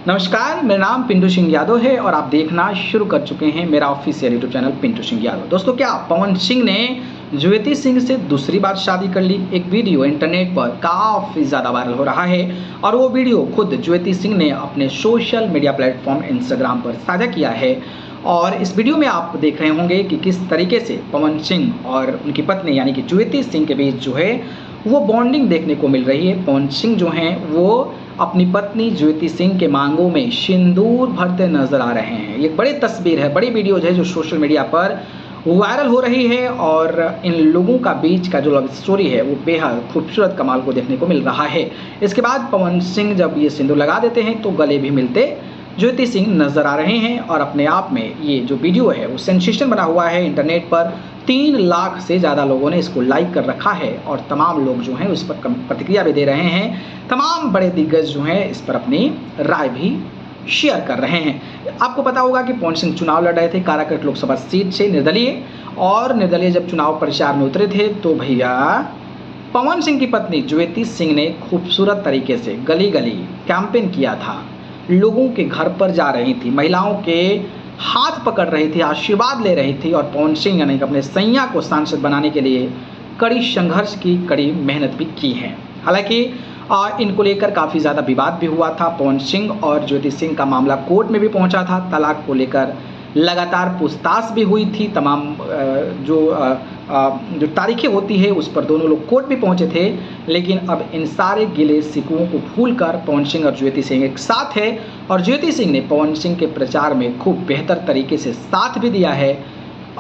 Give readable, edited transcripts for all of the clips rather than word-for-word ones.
नमस्कार, मेरा नाम पिंटू सिंह यादव है और आप देखना शुरू कर चुके हैं मेरा official YouTube channel Pintu Singh Yadav. दोस्तों, क्या पवन सिंह ने ज्योति सिंह से दूसरी बार शादी कर ली? एक वीडियो इंटरनेट पर काफ़ी ज़्यादा वायरल हो रहा है और वो वीडियो खुद ज्योति सिंह ने अपने सोशल मीडिया प्लेटफॉर्म इंस्टाग्राम पर साझा किया है। और इस वीडियो में आप देख रहे होंगे कि किस तरीके से पवन सिंह और उनकी पत्नी यानी कि ज्योति सिंह के बीच जो है वो बॉन्डिंग देखने को मिल रही है। पवन सिंह जो हैं वो अपनी पत्नी ज्योति सिंह के मांगों में सिंदूर भरते नजर आ रहे हैं। ये एक बड़ी तस्वीर है, बड़ी वीडियो है जो सोशल मीडिया पर वायरल हो रही है और इन लोगों का बीच का जो लव स्टोरी है वो बेहद खूबसूरत कमाल को देखने को मिल रहा है। इसके बाद पवन सिंह जब ये सिंदूर लगा देते हैं तो गले भी मिलते ज्योति सिंह नजर आ रहे हैं और अपने आप में ये जो वीडियो है वो सेंसेशन बना हुआ है। इंटरनेट पर 3 लाख से ज़्यादा लोगों ने इसको लाइक कर रखा है और तमाम लोग जो हैं उस पर प्रतिक्रिया भी दे रहे हैं। तमाम बड़े दिग्गज जो हैं इस पर अपनी राय भी शेयर कर रहे हैं। आपको पता होगा कि पवन सिंह चुनाव लड़ रहे थे काराकट लोकसभा सीट से निर्दलीय, और निर्दलीय जब चुनाव प्रचार में उतरे थे तो भैया पवन सिंह की पत्नी ज्योति सिंह ने खूबसूरत तरीके से गली गली कैंपेन किया था। लोगों के घर पर जा रही थी, महिलाओं के हाथ पकड़ रही थी, आशीर्वाद ले रही थी और पवन सिंह यानी कि अपने सैया को सांसद बनाने के लिए कड़ी संघर्ष की, कड़ी मेहनत भी की है। हालांकि इनको लेकर काफ़ी ज़्यादा विवाद भी हुआ था। पवन सिंह और ज्योति सिंह का मामला कोर्ट में भी पहुंचा था। तलाक को लेकर लगातार पूछताछ भी हुई थी। तमाम जो तारीखें होती है उस पर दोनों लोग कोर्ट भी पहुंचे थे। लेकिन अब इन सारे गिले शिकवों को भूलकर पवन सिंह और ज्योति सिंह एक साथ है और ज्योति सिंह ने पवन सिंह के प्रचार में खूब बेहतर तरीके से साथ भी दिया है।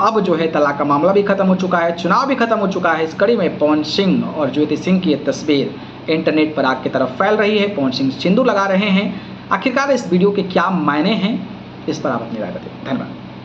अब जो है तलाक का मामला भी खत्म हो चुका है, चुनाव भी खत्म हो चुका है। इस कड़ी में पवन सिंह और ज्योति सिंह की ये तस्वीर इंटरनेट पर आग की तरफ फैल रही है। पवन सिंह सिंदूर लगा रहे हैं। आखिरकार इस वीडियो के क्या मायने हैं, इस पर आप अपनी राय बताइए। धन्यवाद।